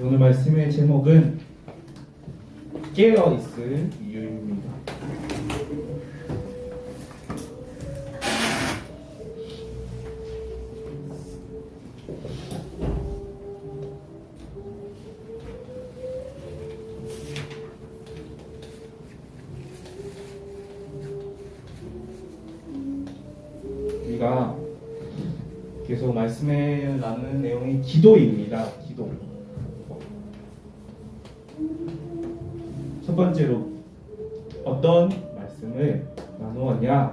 오늘 말씀의 제목은 깨어있을 이유입니다. 우리가 계속 말씀을 나누는 내용이 기도입니다. 기도. 첫 번째로 어떤 말씀을 나누었냐?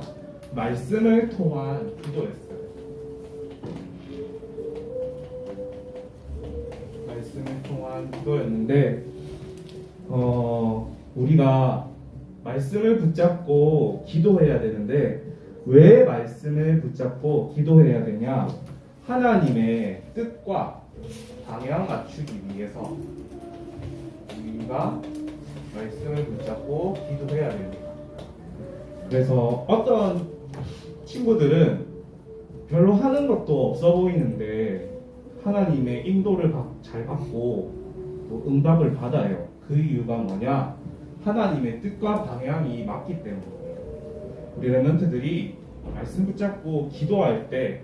말씀을 통한 기도였어요. 말씀을 통한 기도였는데 우리가 말씀을 붙잡고 기도해야 되는데 왜 말씀을 붙잡고 기도해야 되냐? 하나님의 뜻과 방향 맞추기 위해서 우리가 말씀을 붙잡고 기도해야 됩니다. 그래서 어떤 친구들은 별로 하는 것도 없어 보이는데 하나님의 인도를 잘 받고 또 응답을 받아요. 그 이유가 뭐냐? 하나님의 뜻과 방향이 맞기 때문이에요. 우리 렘넌트들이 말씀 붙잡고 기도할 때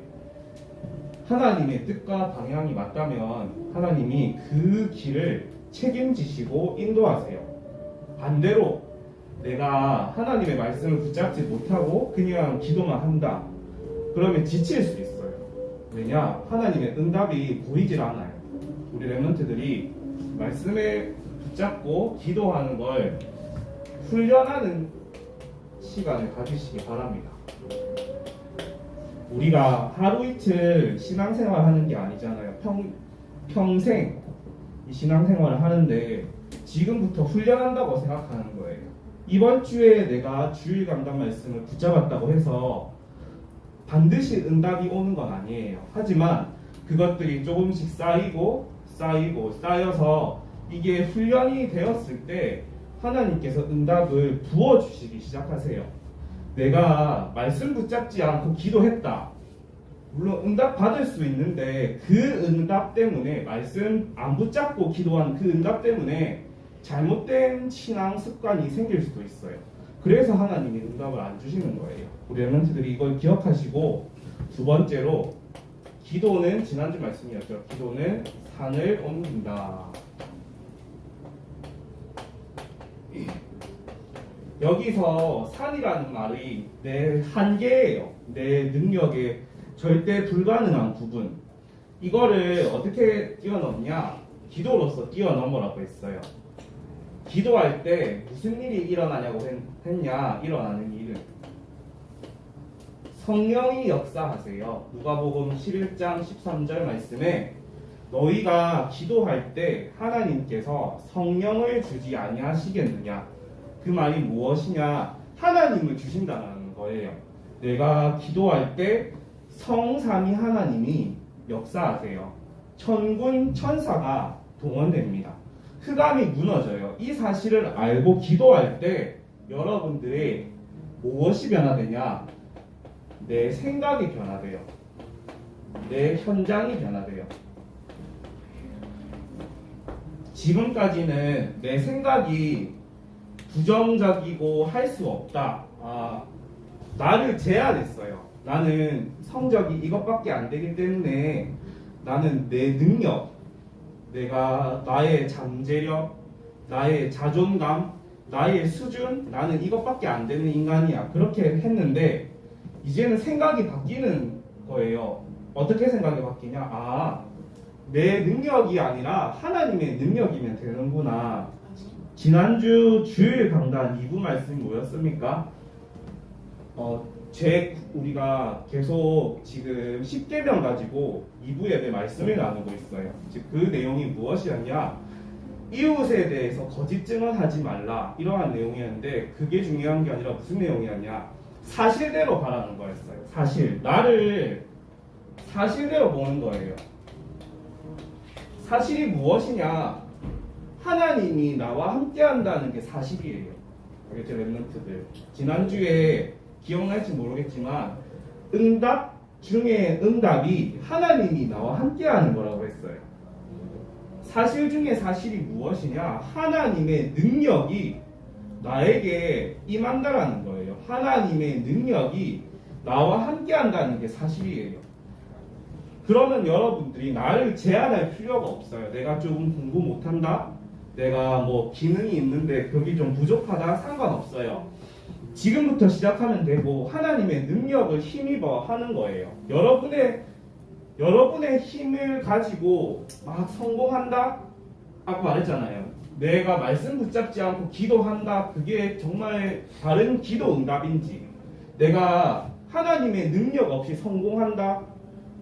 하나님의 뜻과 방향이 맞다면 하나님이 그 길을 책임지시고 인도하세요. 반대로 내가 하나님의 말씀을 붙잡지 못하고 그냥 기도만 한다. 그러면 지칠 수 있어요. 왜냐? 하나님의 응답이 보이질 않아요. 우리 렘넌트들이 말씀을 붙잡고 기도하는 걸 훈련하는 시간을 가지시기 바랍니다. 우리가 하루 이틀 신앙생활 하는 게 아니잖아요. 평생 이 신앙생활을 하는데 지금부터 훈련한다고 생각하는 거예요. 이번 주에 내가 주일 강단 말씀을 붙잡았다고 해서 반드시 응답이 오는 건 아니에요. 하지만 그것들이 조금씩 쌓여서 이게 훈련이 되었을 때 하나님께서 응답을 부어주시기 시작하세요. 내가 말씀 붙잡지 않고 기도했다. 물론 응답 받을 수 있는데 그 응답 때문에 말씀 안 붙잡고 기도한 그 응답 때문에 잘못된 신앙 습관이 생길 수도 있어요. 그래서 하나님이 응답을 안 주시는 거예요. 우리 렘넌트들이 이걸 기억하시고, 두 번째로 기도는 지난주 말씀이었죠. 기도는 산을 옮긴다. 여기서 산이라는 말이 내 한계예요. 내 능력에 절대 불가능한 부분. 이거를 어떻게 뛰어넘냐? 기도로서 뛰어넘으라고 했어요. 기도할 때 무슨 일이 일어나냐고 했냐? 일어나는 일은 성령이 역사하세요. 누가복음 11장 13절 말씀에 너희가 기도할 때 하나님께서 성령을 주지 아니하시겠느냐? 그 말이 무엇이냐? 하나님을 주신다는 거예요. 내가 기도할 때 성삼위 하나님이 역사하세요. 천군 천사가 동원됩니다. 흑암이 무너져요. 이 사실을 알고 기도할 때 여러분들의 무엇이 변화되냐? 내 생각이 변화돼요. 내 현장이 변화돼요. 지금까지는 내 생각이 부정적이고 할 수 없다. 나를 제한했어요. 나는 성적이 이것밖에 안 되기 때문에 나는 내 능력, 나의 잠재력, 나의 자존감, 나의 수준, 나는 이것밖에 안 되는 인간이야. 그렇게 했는데 이제는 생각이 바뀌는 거예요. 어떻게 생각이 바뀌냐? 내 능력이 아니라 하나님의 능력이면 되는구나. 지난주 주일 강단 2부 말씀이 뭐였습니까? 우리가 계속 지금 10계명 가지고 2부 예배 말씀을 나누고 있어요. 즉 그 내용이 무엇이었냐? 이웃에 대해서 거짓 증언하지 말라, 이러한 내용이었는데 그게 중요한 게 아니라 무슨 내용이었냐? 사실대로 바라는 거였어요. 나를 사실대로 보는 거예요. 사실이 무엇이냐? 하나님이 나와 함께 한다는 게 사실이에요. 알겠죠, 렘넌트들? 지난주에 기억날지 모르겠지만 응답 중에 응답이 하나님이 나와 함께 하는 거라고 했어요. 사실 중에 사실이 무엇이냐? 하나님의 능력이 나에게 임한다라는 거예요. 하나님의 능력이 나와 함께 한다는 게 사실이에요. 그러면 여러분들이 나를 제한할 필요가 없어요. 내가 조금 공부 못한다? 내가 뭐 기능이 있는데 그게 좀 부족하다? 상관없어요. 지금부터 시작하면 되고 하나님의 능력을 힘입어 하는 거예요. 여러분의 힘을 가지고 막 성공한다? 아까 말했잖아요. 내가 말씀 붙잡지 않고 기도한다. 그게 정말 다른 기도 응답인지, 내가 하나님의 능력 없이 성공한다.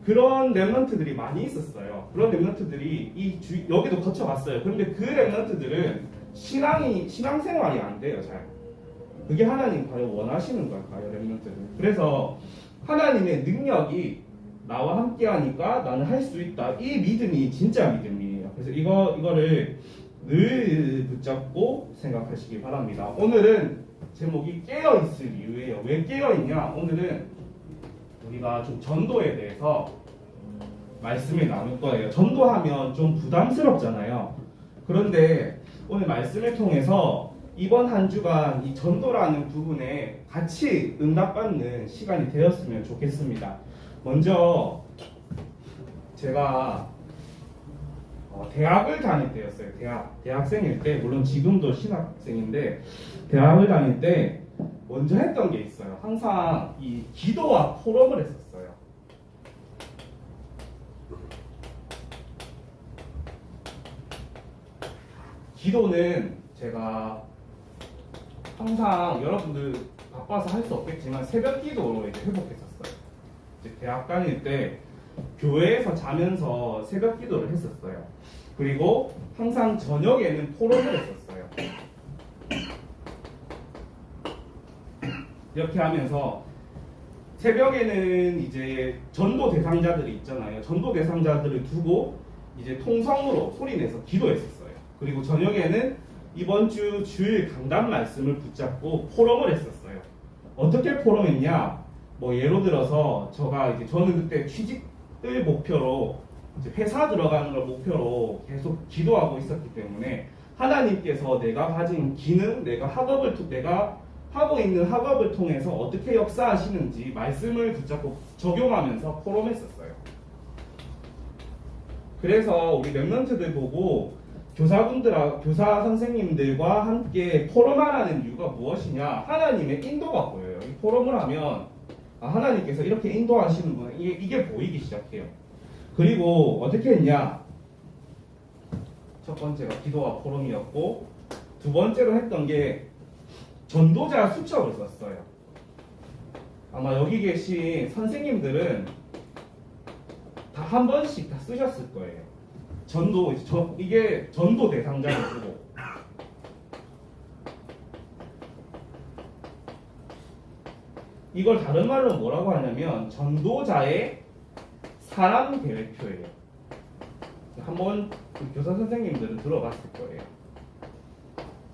그런 랩런트들이 많이 있었어요. 그런 랩런트들이 여기도 거쳐봤어요. 그런데 그 랩런트들은 신앙생활이 안 돼요. 잘. 그게 하나님 과연 원하시는 걸까요? 랩런트들은. 그래서 하나님의 능력이 나와 함께 하니까 나는 할 수 있다. 이 믿음이 진짜 믿음이에요. 그래서 이거를 늘 붙잡고 생각하시기 바랍니다. 오늘은 제목이 깨어있을 이유예요. 왜 깨어있냐? 오늘은 우리가 좀 전도에 대해서 말씀을 나눌 거예요. 전도하면 좀 부담스럽잖아요. 그런데 오늘 말씀을 통해서 이번 한 주간 이 전도라는 부분에 같이 응답받는 시간이 되었으면 좋겠습니다. 먼저 제가 대학을 다닐 때였어요. 대학생일 때, 물론 지금도 신학생인데 대학을 다닐 때 먼저 했던 게 있어요. 항상 이 기도와 포럼을 했었어요. 기도는 제가 항상 여러분들 바빠서 할 수 없겠지만 새벽 기도로 이제 회복했었어요. 이제 대학 다닐 때 교회에서 자면서 새벽 기도를 했었어요. 그리고 항상 저녁에는 포럼을 했었어요. 이렇게 하면서 새벽에는 이제 전도 대상자들이 있잖아요. 전도 대상자들을 두고 이제 통성으로 소리내서 기도했었어요. 그리고 저녁에는 이번 주 주일 강단 말씀을 붙잡고 포럼을 했었어요. 어떻게 포럼했냐? 뭐 예로 들어서 저는 그때 취직을 목표로 이제 회사 들어가는 걸 목표로 계속 기도하고 있었기 때문에 하나님께서 내가 가진 기능, 내가 하고 있는 학업을 통해서 어떻게 역사하시는지 말씀을 붙잡고 적용하면서 포럼했었어요. 그래서 우리 랩런트들 보고 교사 선생님들과 함께 포럼하라는 이유가 무엇이냐? 하나님의 인도가 보여요. 이 포럼을 하면 하나님께서 이렇게 인도하시는구나. 이게 보이기 시작해요. 그리고 어떻게 했냐? 첫 번째가 기도와 포럼이었고, 두 번째로 했던 게 전도자 수첩을 썼어요. 아마 여기 계신 선생님들은 다 한 번씩 다 쓰셨을 거예요. 이게 전도 대상자를 쓰고, 이걸 다른 말로 뭐라고 하냐면 전도자의 사람 계획표예요. 한번 교사 선생님들은 들어봤을 거예요.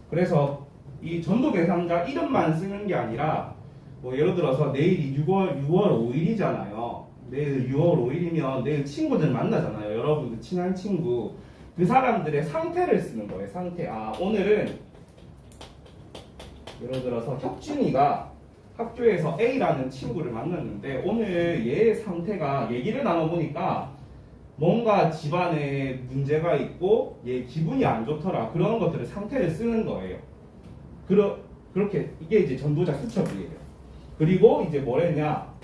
그래서 이 전도 대상자 이름만 쓰는 게 아니라, 뭐 예를 들어서 내일이 6월 5일이잖아요. 내일 6월 5일이면 내일 친구들 만나잖아요. 여러분들 친한 친구. 그 사람들의 상태를 쓰는 거예요. 상태. 오늘은 예를 들어서 혁준이가 학교에서 A라는 친구를 만났는데 오늘 얘의 상태가, 얘기를 나눠보니까 뭔가 집안에 문제가 있고 얘 기분이 안 좋더라. 그런 것들을 상태를 쓰는 거예요. 그렇게 이게 이제 전도자 수첩이에요. 그리고 이제 뭘 했냐?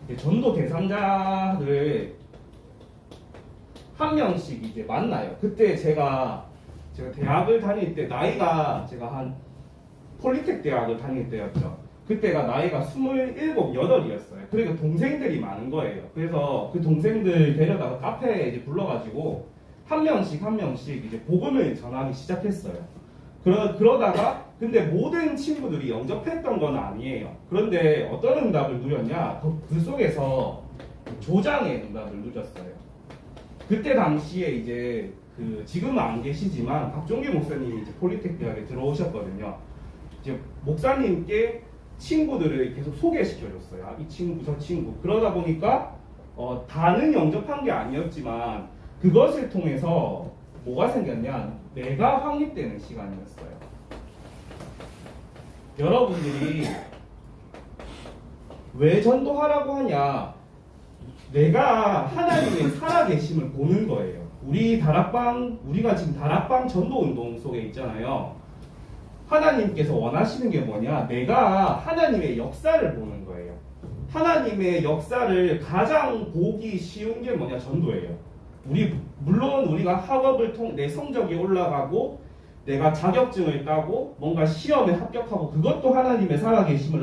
이제 전도 대상자를 한 명씩 이제 만나요. 그때 제가 대학을 다닐 때 나이가 제가 폴리텍 대학을 다닐 때였죠. 그때가 나이가 27, 8이었어요. 그러니까 동생들이 많은 거예요. 그래서 그 동생들 데려다가 카페에 이제 불러가지고 한 명씩 이제 복음을 전하기 시작했어요. 그러다가 근데 모든 친구들이 영접했던 건 아니에요. 그런데 어떤 응답을 누렸냐? 그 속에서 조장의 응답을 누렸어요. 그때 당시에 이제 지금은 안 계시지만 박종기 목사님이 이제 폴리텍 대학에 들어오셨거든요. 이제 목사님께 친구들을 계속 소개시켜줬어요. 이 친구, 저 친구. 그러다 보니까 다는 영접한 게 아니었지만 그것을 통해서 뭐가 생겼냐? 내가 확립되는 시간이었어요. 여러분들이 왜 전도하라고 하냐? 내가 하나님의 살아계심을 보는 거예요. 우리가 지금 다락방 전도운동 속에 있잖아요. 하나님께서 원하시는 게 뭐냐? 내가 하나님의 역사를 보는 거예요. 하나님의 역사를 가장 보기 쉬운 게 뭐냐? 전도예요. 물론 우리가 학업을 내 성적이 올라가고 내가 자격증을 따고 뭔가 시험에 합격하고 그것도 하나님의 살아계심을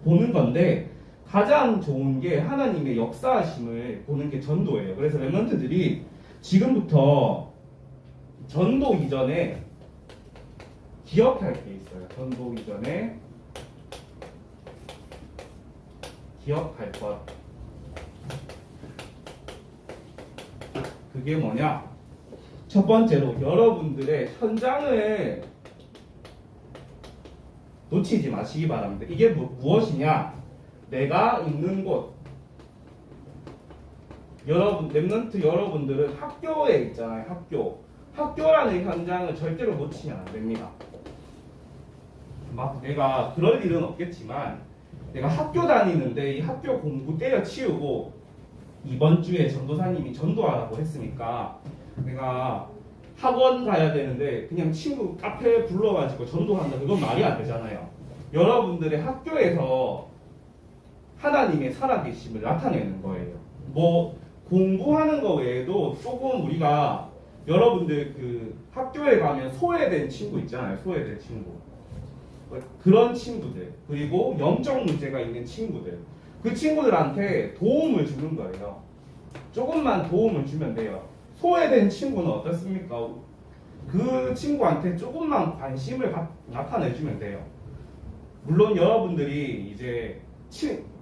보는 건데 가장 좋은 게 하나님의 역사하심을 보는 게 전도예요. 그래서 랩런트들이 지금부터 전도 이전에 기억할 게 있어요. 전도 이전에 기억할 것. 그게 뭐냐? 첫 번째로 여러분들의 현장을 놓치지 마시기 바랍니다. 이게 무엇이냐? 내가 있는 곳. 랩런트 여러분들은 학교에 있잖아요. 학교라는 현장을 절대로 놓치면 안 됩니다. 막 내가 그럴 일은 없겠지만 내가 학교 다니는데 이 학교 공부 때려치우고 이번 주에 전도사님이 전도하라고 했으니까 내가 학원 가야 되는데 그냥 친구 카페 불러가지고 전도한다. 그건 말이 안 되잖아요. 여러분들의 학교에서 하나님의 살아계심을 나타내는 거예요. 뭐 공부하는 거 외에도 조금 우리가 여러분들 그 학교에 가면 소외된 친구 있잖아요. 소외된 친구. 그런 친구들, 그리고 영적 문제가 있는 친구들, 그 친구들한테 도움을 주는 거예요. 조금만 도움을 주면 돼요. 소외된 친구는 어떻습니까? 그 친구한테 조금만 관심을 나타내주면 돼요. 물론 여러분들이 이제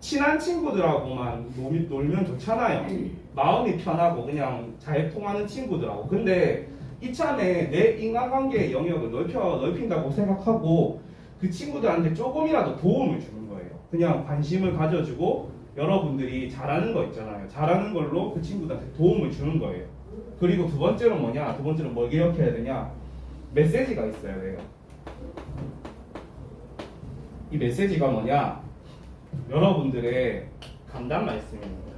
친한 친구들하고만 놀면 좋잖아요. 마음이 편하고 그냥 잘 통하는 친구들하고. 근데 이참에 내 인간관계의 영역을 넓힌다고 생각하고 그 친구들한테 조금이라도 도움을 주는 거예요. 그냥 관심을 가져주고 여러분들이 잘하는 거 있잖아요. 잘하는 걸로 그 친구들한테 도움을 주는 거예요. 그리고 두 번째로 뭐냐? 두 번째로 뭘 기억해야 되냐? 메시지가 있어야 돼요. 이 메시지가 뭐냐? 여러분들의 강단 말씀입니다.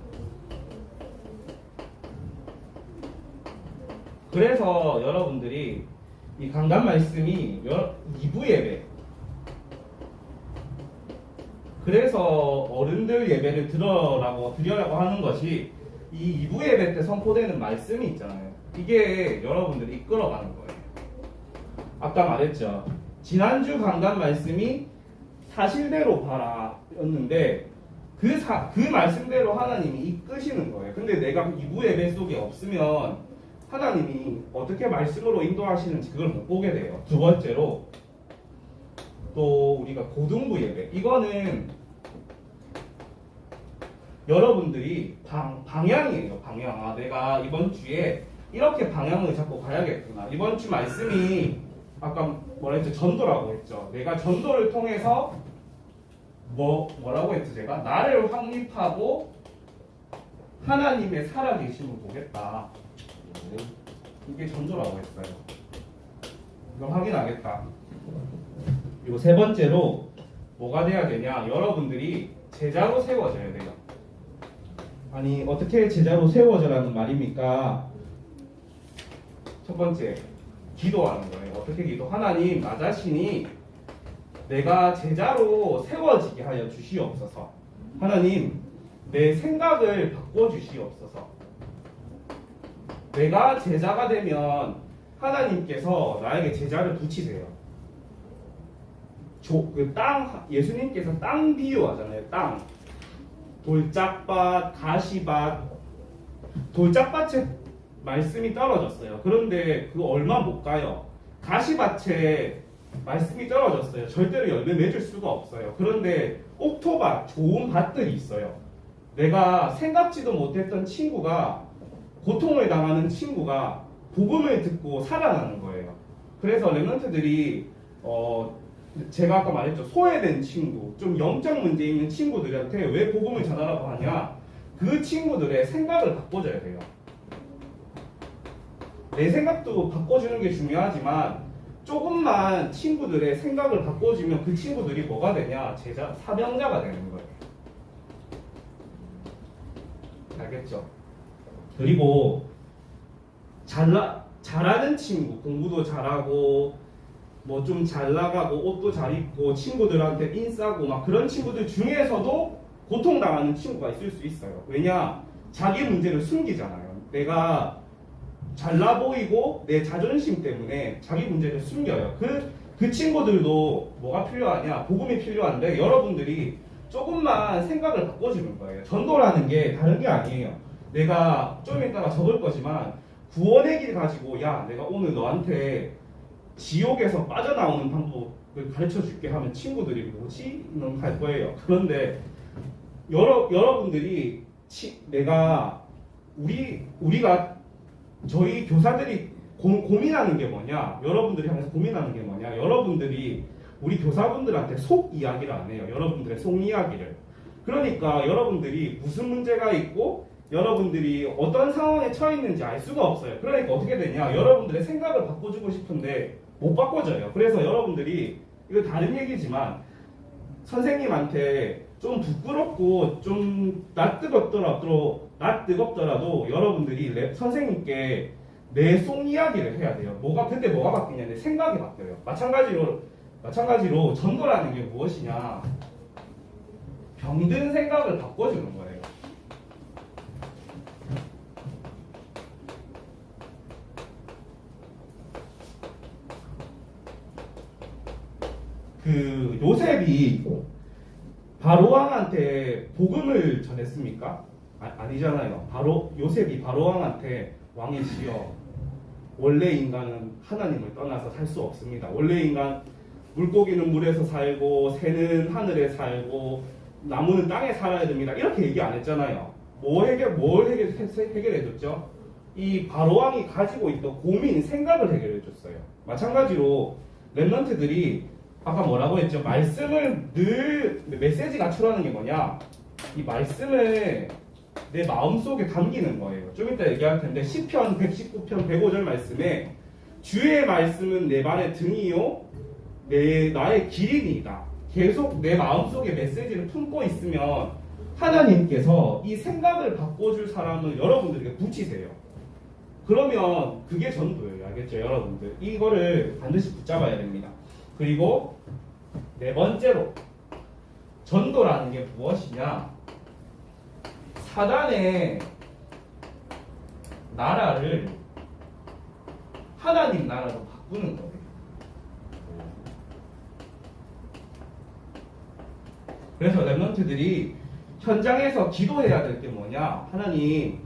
그래서 여러분들이 이 강단 말씀이 2부 예배, 그래서 어른들 예배를 드려라고 하는 것이 이 2부 예배 때 선포되는 말씀이 있잖아요. 이게 여러분들이 이끌어가는 거예요. 아까 말했죠. 지난주 강단 말씀이 사실대로 봐라 였는데 그 말씀대로 하나님이 이끄시는 거예요. 근데 내가 2부 예배 속에 없으면 하나님이 어떻게 말씀으로 인도하시는지 그걸 못 보게 돼요. 두 번째로 또 우리가 고등부 예배, 이거는 여러분들이 방향이에요. 방향. 내가 이번 주에 이렇게 방향을 잡고 가야겠구나. 이번 주 말씀이 아까 뭐라 했죠? 전도라고 했죠. 내가 전도를 통해서 뭐라고 했죠? 제가 나를 확립하고 하나님의 살아계심을 보겠다. 이게 전도라고 했어요. 이걸 확인하겠다. 그리고 세 번째로 뭐가 돼야 되냐? 여러분들이 제자로 세워져야 돼요. 아니 어떻게 제자로 세워져라는 말입니까? 첫 번째, 기도하는 거예요. 어떻게 기도? 하나님, 나 자신이 내가 제자로 세워지게 하여 주시옵소서. 하나님, 내 생각을 바꿔주시옵소서. 내가 제자가 되면 하나님께서 나에게 제자를 붙이세요. 예수님께서 땅 비유하잖아요. 땅. 돌짝밭, 가시밭. 돌짝밭에 말씀이 떨어졌어요. 그런데 그거 얼마 못 가요. 가시밭에 말씀이 떨어졌어요. 절대로 열매 맺을 수가 없어요. 그런데 옥토밭, 좋은 밭들이 있어요. 내가 생각지도 못했던 친구가, 고통을 당하는 친구가 복음을 듣고 살아나는 거예요. 그래서 랩런트들이 제가 아까 말했죠. 소외된 친구, 좀 영적 문제 있는 친구들한테 왜 복음을 전하라고 하냐? 그 친구들의 생각을 바꿔줘야 돼요. 내 생각도 바꿔주는 게 중요하지만 조금만 친구들의 생각을 바꿔주면 그 친구들이 뭐가 되냐? 제자, 사명자가 되는 거예요. 알겠죠? 그리고 잘하는 친구, 공부도 잘하고 뭐 좀 잘 나가고 옷도 잘 입고 친구들한테 인싸고 막 그런 친구들 중에서도 고통당하는 친구가 있을 수 있어요. 왜냐? 자기 문제를 숨기잖아요. 내가 잘나 보이고 내 자존심 때문에 자기 문제를 숨겨요. 그 친구들도 뭐가 필요하냐? 복음이 필요한데 여러분들이 조금만 생각을 바꿔주는 거예요. 전도라는 게 다른 게 아니에요. 내가 좀 이따가 적을 거지만 구원의 길 가지고 야 내가 오늘 너한테 지옥에서 빠져나오는 방법을 가르쳐 줄게 하면 친구들이 뭐지? 이런 할 거예요. 그런데 여러분들이 우리가 저희 교사들이 고민하는 게 뭐냐? 여러분들이 하면서 고민하는 게 뭐냐? 여러분들이 우리 교사분들한테 속 이야기를 안 해요. 여러분들의 속 이야기를. 그러니까 여러분들이 무슨 문제가 있고 여러분들이 어떤 상황에 처해 있는지 알 수가 없어요. 그러니까 어떻게 되냐? 여러분들의 생각을 바꿔주고 싶은데 못 바꿔줘요. 그래서 여러분들이 이거 다른 얘기지만 선생님한테 좀 부끄럽고 좀 낯뜨겁더라도 여러분들이 선생님께 내 속 이야기를 해야 돼요. 근데 뭐가 바뀌냐? 내 생각이 바뀌어요. 마찬가지로 전도라는 게 무엇이냐? 병든 생각을 바꿔주는 거예요. 그 요셉이 바로왕한테 복음을 전했습니까? 아니잖아요. 요셉이 바로왕한테 왕이시여 원래 인간은 하나님을 떠나서 살 수 없습니다. 원래 인간 물고기는 물에서 살고 새는 하늘에 살고 나무는 땅에 살아야 됩니다. 이렇게 얘기 안 했잖아요. 뭘 해결해줬죠? 이 바로왕이 가지고 있던 고민, 생각을 해결해줬어요. 마찬가지로 랩런트들이 아까 뭐라고 했죠? 말씀을 늘 메시지가 추라는 게 뭐냐? 이 말씀을 내 마음속에 담기는 거예요. 좀 이따 얘기할 텐데 시편 119편 105절 말씀에 주의 말씀은 내 발의 등이요 나의 길이니이다. 계속 내 마음속에 메시지를 품고 있으면 하나님께서 이 생각을 바꿔줄 사람을 여러분들에게 붙이세요. 그러면 그게 전도예요. 알겠죠? 여러분들 이거를 반드시 붙잡아야 됩니다. 그리고 네 번째로 전도라는 게 무엇이냐? 사단의 나라를 하나님 나라로 바꾸는 거예요. 그래서 랩런트들이 현장에서 기도해야 될 게 뭐냐? 하나님,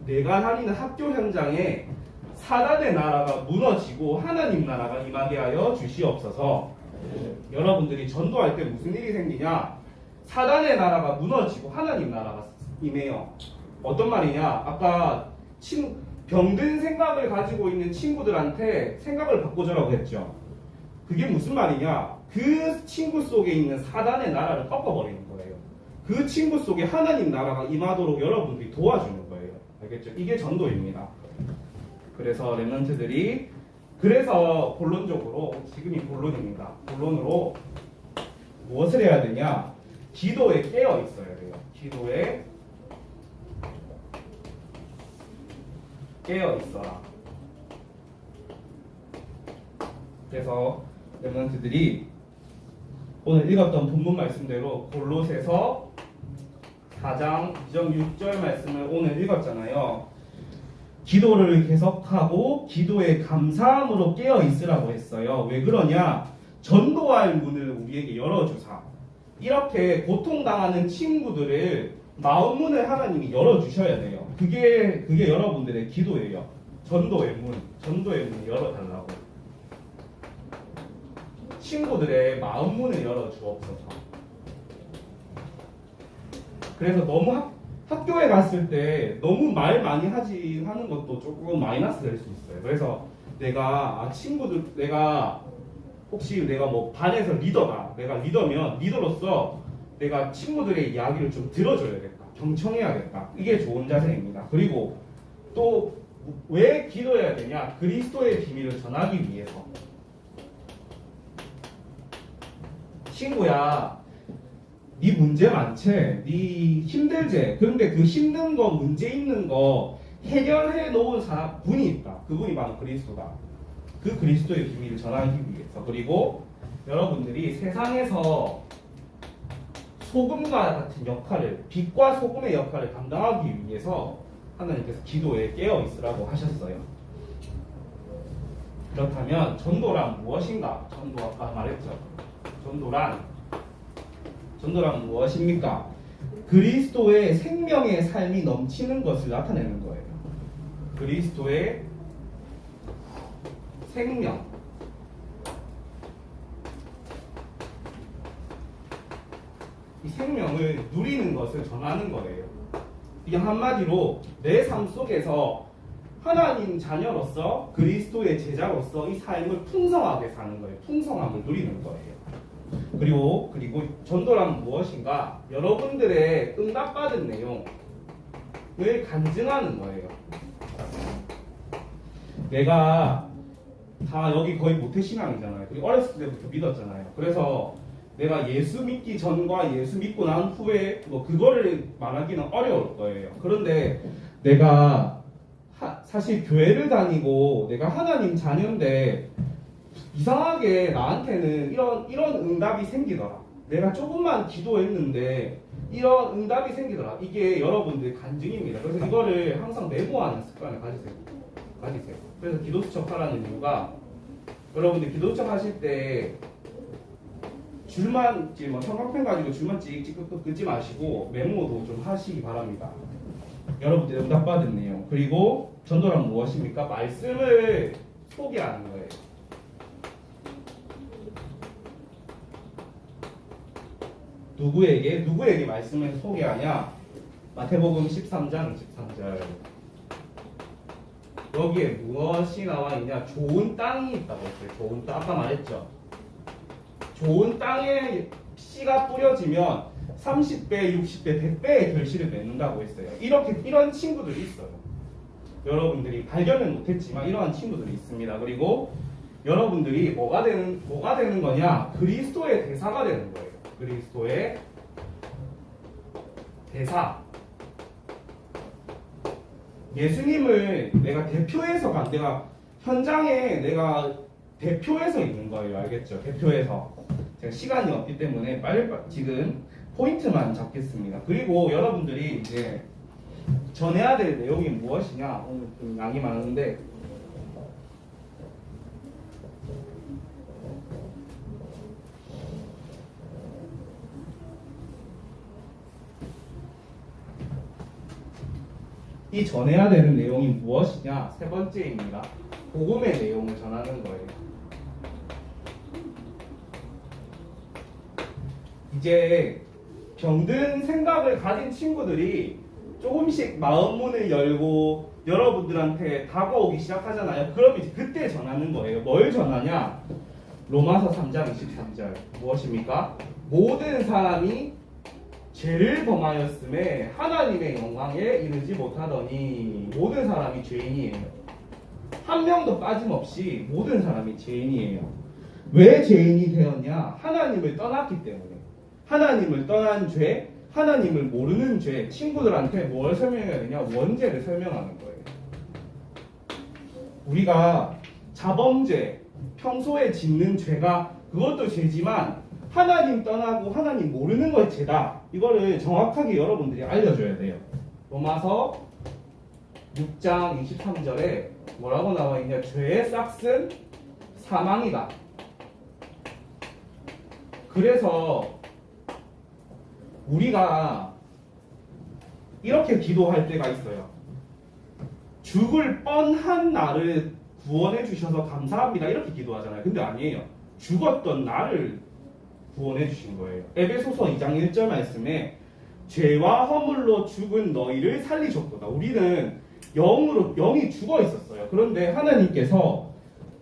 내가 다니는 학교 현장에 사단의 나라가 무너지고 하나님 나라가 임하게 하여 주시옵소서. 여러분들이 전도할 때 무슨 일이 생기냐? 사단의 나라가 무너지고 하나님 나라가 임해요. 어떤 말이냐? 아까 병든 생각을 가지고 있는 친구들한테 생각을 바꿔주라고 했죠. 그게 무슨 말이냐? 그 친구 속에 있는 사단의 나라를 꺾어버리는 거예요. 그 친구 속에 하나님 나라가 임하도록 여러분들이 도와주는 거예요. 알겠죠? 이게 전도입니다. 그래서 랩런트들이 본론적으로 지금이 본론입니다. 본론으로 무엇을 해야 되냐? 기도에 깨어 있어야 돼요. 기도에 깨어 있어라. 그래서 랩런트들이 오늘 읽었던 본문 말씀대로 골로새서 4장 2절 6절 말씀을 오늘 읽었잖아요. 기도를 계속하고 기도에 감사함으로 깨어 있으라고 했어요. 왜 그러냐? 전도할 문을 우리에게 열어주사. 이렇게 고통당하는 친구들을 마음 문을 하나님이 열어주셔야 돼요. 그게 여러분들의 기도예요. 전도의 문을 열어달라고. 친구들의 마음 문을 열어주옵소서. 그래서 너무 학교에 갔을 때 너무 말 많이 하는 것도 조금 마이너스 될 수 있어요. 그래서 내가 혹시 내가 뭐 반에서 리더다. 내가 리더면 리더로서 내가 친구들의 이야기를 좀 들어줘야겠다. 경청해야겠다. 이게 좋은 자세입니다. 그리고 또 왜 기도해야 되냐? 그리스도의 비밀을 전하기 위해서. 친구야, 네 문제 많지? 네 힘들지? 그런데 그 힘든 거, 문제 있는 거 해결해 놓은 사람 분이 있다. 그분이 바로 그리스도다. 그 그리스도의 비밀을 전하기 위해서. 그리고 여러분들이 세상에서 소금과 같은 역할을, 빛과 소금의 역할을 감당하기 위해서 하나님께서 기도에 깨어 있으라고 하셨어요. 그렇다면 전도란 무엇인가? 전도 아까 말했죠. 전도란 무엇입니까? 그리스도의 생명의 삶이 넘치는 것을 나타내는 거예요. 그리스도의 생명. 이 생명을 누리는 것을 전하는 거예요. 이게 한마디로 내 삶 속에서 하나님 자녀로서 그리스도의 제자로서 이 삶을 풍성하게 사는 거예요. 풍성함을 누리는 거예요. 그리고 전도란 무엇인가? 여러분들의 응답받은 내용을 간증하는 거예요. 내가 다 여기 거의 모태신앙이잖아요. 그리고 어렸을 때부터 믿었잖아요. 그래서 내가 예수 믿기 전과 예수 믿고 난 후에 그거를 말하기는 어려울 거예요. 그런데 내가 사실 교회를 다니고 내가 하나님 자녀인데 이상하게 나한테는 이런 응답이 생기더라. 내가 조금만 기도했는데 이런 응답이 생기더라. 이게 여러분들 간증입니다. 그래서 이거를 항상 메모하는 습관을 가지세요. 그래서 기도수첩하라는 이유가 여러분들 기도수첩 하실 때 줄만 형광펜 가지고 줄만 찍찍 긋지 마시고 메모도 좀 하시기 바랍니다. 여러분들 응답받은 내용. 그리고 전도란 무엇입니까? 말씀을 소개하는 거예요. 누구에게 말씀을 소개하냐? 마태복음 13장 13절. 여기에 무엇이 나와 있냐? 좋은 땅이 있다고 했어요. 좋은 땅. 아까 말했죠. 좋은 땅에 씨가 뿌려지면 30배, 60배, 100배의 결실을 맺는다고 했어요. 이런 친구들이 있어요. 여러분들이 발견은 못했지만 이러한 친구들이 있습니다. 그리고 여러분들이 뭐가 되는 거냐? 그리스도의 대사가 되는 거예요. 그리스도의 대사. 예수님을 내가 현장에 내가 대표해서 있는 거예요. 알겠죠? 대표해서. 제가 시간이 없기 때문에 빨리 지금 포인트만 잡겠습니다. 그리고 여러분들이 이제 전해야 될 내용이 무엇이냐? 오늘 좀 양이 많은데 이 전해야 되는 내용이 무엇이냐? 세 번째입니다. 복음의 내용을 전하는 거예요. 이제 병든 생각을 가진 친구들이 조금씩 마음 문을 열고 여러분들한테 다가오기 시작하잖아요. 그럼 이제 그때 전하는 거예요. 뭘 전하냐? 로마서 3장 23절. 무엇입니까? 모든 사람이 죄를 범하였음에 하나님의 영광에 이르지 못하더니. 모든 사람이 죄인이에요. 한 명도 빠짐없이 모든 사람이 죄인이에요. 왜 죄인이 되었냐? 하나님을 떠났기 때문에. 하나님을 떠난 죄, 하나님을 모르는 죄. 친구들한테 뭘 설명해야 되냐? 원죄를 설명하는 거예요. 우리가 자범죄, 평소에 짓는 죄가 그것도 죄지만 하나님 떠나고 하나님 모르는 것이 죄다. 이거를 정확하게 여러분들이 알려줘야 돼요. 로마서 6장 23절에 뭐라고 나와 있냐? 죄의 싹은 사망이다. 그래서 우리가 이렇게 기도할 때가 있어요. 죽을 뻔한 나를 구원해 주셔서 감사합니다. 이렇게 기도하잖아요. 근데 아니에요. 죽었던 나를 구원해 주신 거예요. 에베소서 2장 1절 말씀에 죄와 허물로 죽은 너희를 살리셨도다. 우리는 영이 죽어 있었어요. 그런데 하나님께서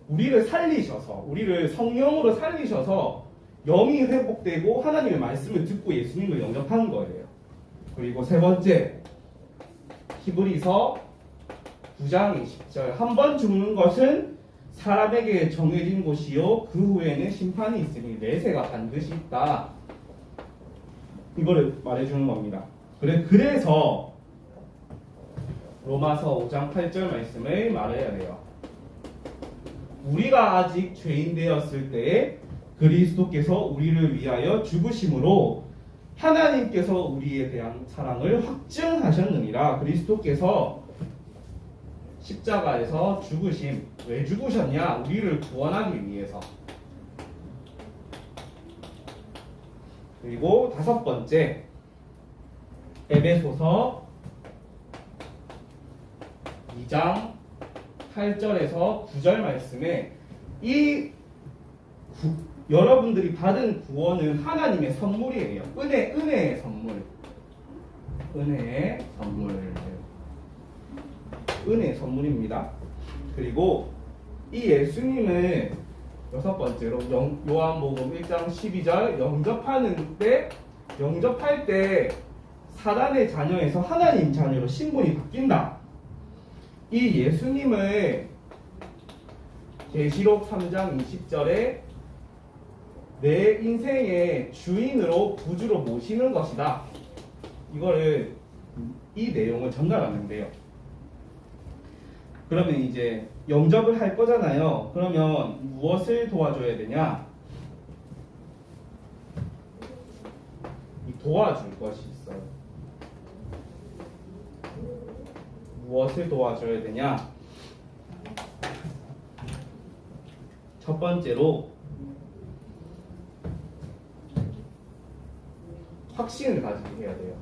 우리를 살리셔서, 우리를 성령으로 살리셔서 영이 회복되고 하나님의 말씀을 듣고 예수님을 영접하는 거예요. 그리고 세 번째, 히브리서 9장 20절 한 번 죽는 것은 사람에게 정해진 곳이요 그 후에는 심판이 있으니 내세가 반드시 있다. 이거를 말해주는 겁니다. 그래서 로마서 5장 8절 말씀을 말해야 돼요. 우리가 아직 죄인 되었을 때에 그리스도께서 우리를 위하여 죽으심으로 하나님께서 우리에 대한 사랑을 확증하셨느니라. 그리스도께서 십자가에서 죽으심. 왜 죽으셨냐? 우리를 구원하기 위해서. 그리고 5번째, 에베소서 2장 8절에서 9절 말씀에 여러분들이 받은 구원은 하나님의 선물이에요. 은혜의 선물. 은혜의 선물입니다. 그리고 이 예수님을 6번째로 요한복음 1장 12절 영접할 때 사단의 자녀에서 하나님 자녀로 신분이 바뀐다. 이 예수님을 계시록 3장 20절에 내 인생의 주인으로 구주로 모시는 것이다. 이 내용을 전달하는데요. 그러면 이제 영접을 할 거잖아요. 그러면 무엇을 도와줘야 되냐? 도와줄 것이 있어요. 무엇을 도와줘야 되냐? 첫 번째로 확신을 가지게 해야 돼요.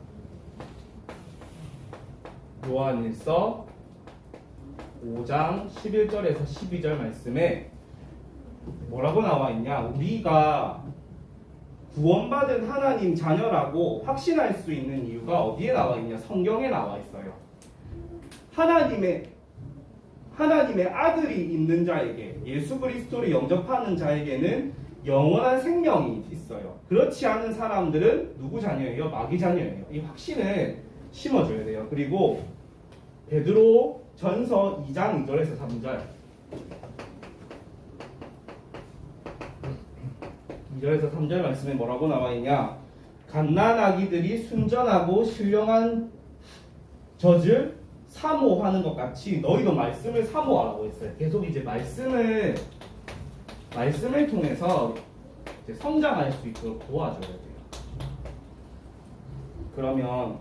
요한일서 5장 11절에서 12절 말씀에 뭐라고 나와 있냐? 우리가 구원받은 하나님 자녀라고 확신할 수 있는 이유가 어디에 나와 있냐? 성경에 나와 있어요. 하나님의 아들이 있는 자에게, 예수 그리스도를 영접하는 자에게는 영원한 생명이 있어요. 그렇지 않은 사람들은 누구 자녀예요? 마귀 자녀예요. 이 확신을 심어줘야 돼요. 그리고 베드로 전서 2장 2절에서 3절 2절에서 3절 말씀에 뭐라고 나와 있냐? 갓난아기들이 순전하고 신령한 젖을 사모하는 것 같이 너희도 말씀을 사모하라고 했어요. 계속 이제 말씀을 통해서 이제 성장할 수 있도록 도와줘야 돼요. 그러면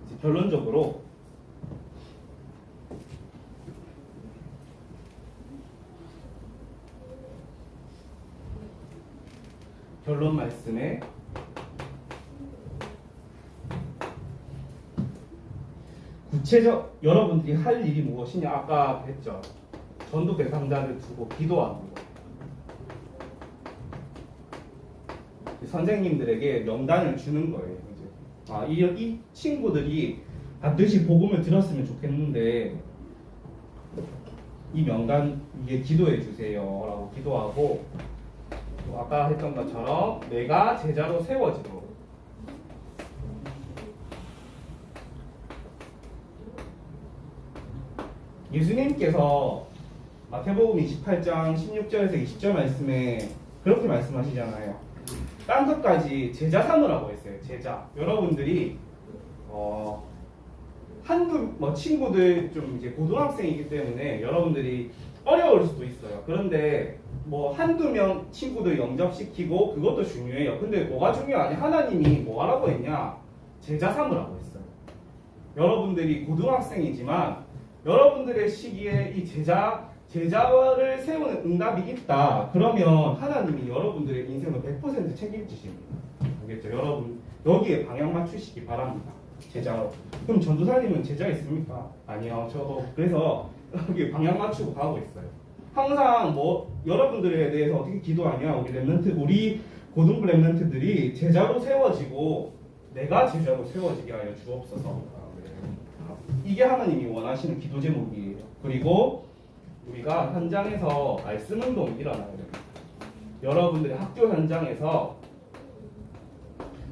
이제 결론적으로 결론 말씀에 구체적 여러분들이 할 일이 무엇이냐? 아까 했죠. 전도 대상자를 두고 기도하는 거. 선생님들에게 명단을 주는 거예요. 이제 이 친구들이 반드시 복음을 들었으면 좋겠는데 이 명단 위에 기도해 주세요라고 기도하고, 또 아까 했던 것처럼 내가 제자로 세워지도록. 예수님께서 마태복음 28장 16절에서 20절 말씀에 그렇게 말씀하시잖아요. 딴 것까지 제자 삼으라고 했어요. 제자. 여러분들이 친구들 좀 이제 고등학생이기 때문에 여러분들이 어려울 수도 있어요. 그런데 한두 명 친구들 영접시키고 그것도 중요해요. 근데 뭐가 중요하냐? 하나님이 뭐 하라고 했냐? 제자 삼으라고 했어요. 여러분들이 고등학생이지만 여러분들의 시기에 이 제자를 세우는 응답이 있다. 그러면 하나님이 여러분들의 인생을 100% 책임지십니다. 알겠죠? 여러분 여기에 방향 맞추시기 바랍니다. 제자로. 그럼 전도사님은 제자 있습니까? 아니요. 저도 그래서 여기 방향 맞추고 가고 있어요. 항상 여러분들에 대해서 어떻게 기도하냐? 우리 고등부 랩런트들이 제자로 세워지고 내가 제자로 세워지게 하여 주옵소서. 이게 하나님이 원하시는 기도 제목이에요. 그리고 우리가 현장에서 말씀 운동이 일어나야 됩니다. 여러분들의 학교 현장에서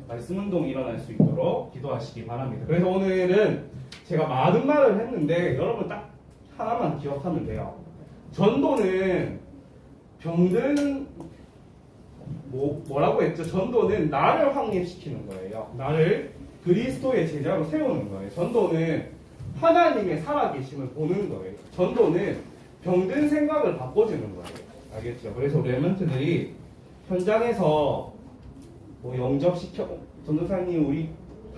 말씀 운동이 일어날 수 있도록 기도하시기 바랍니다. 그래서 오늘은 제가 많은 말을 했는데 여러분 딱 하나만 기억하면 돼요. 전도는 병든 뭐라고 했죠? 전도는 나를 확립시키는 거예요. 나를 그리스도의 제자로 세우는 거예요. 전도는 하나님의 살아계심을 보는 거예요. 전도는 병든 생각을 바꿔주는 거예요. 알겠죠? 그래서 우리 랩런트들이 현장에서 뭐 영접시켜 전도사님 우리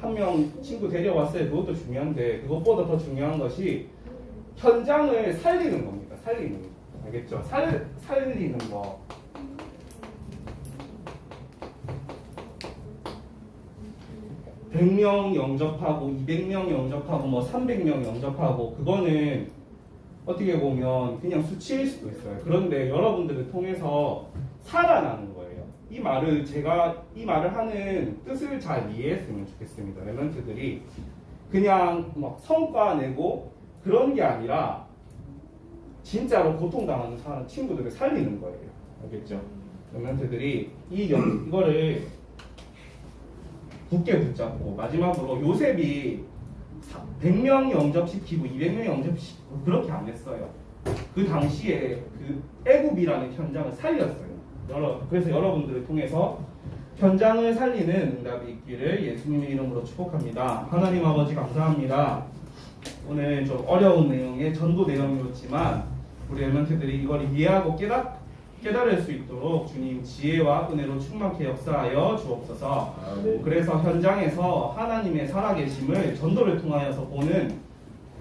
한 명 친구 데려왔어요. 그것도 중요한데 그것보다 더 중요한 것이 현장을 살리는 겁니다. 살리는 거. 알겠죠? 살리는 거. (100명) 영접하고 200명 영접하고 뭐 300명 영접하고 그거는 어떻게 보면 그냥 수치일 수도 있어요. 그런데 여러분들을 통해서 살아나는 거예요. 이 말을 제가 이 말을 하는 뜻을 잘 이해했으면 좋겠습니다. 랩런트들이 그냥 막 성과 내고 그런 게 아니라 진짜로 고통당하는 사람 친구들을 살리는 거예요. 알겠죠? 랩런트들이 이거를 굳게 붙잡고 마지막으로 요셉이 100명 영접시키고 200명 영접시키고 그렇게 안 했어요. 그 당시에 그 애굽이라는 현장을 살렸어요. 그래서 여러분들을 통해서 현장을 살리는 응답이 있기를 예수님의 이름으로 축복합니다. 하나님 아버지 감사합니다. 오늘 좀 어려운 내용의 전도 내용이었지만 우리 랩런트들이 이걸 이해하고 깨달을 수 있도록 주님 지혜와 은혜로 충만케 역사하여 주옵소서. 그래서 현장에서 하나님의 살아계심을 전도를 통하여서 보는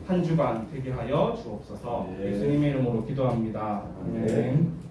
한 주간 되게 하여 주옵소서. 예수님의 이름으로 기도합니다. 아멘.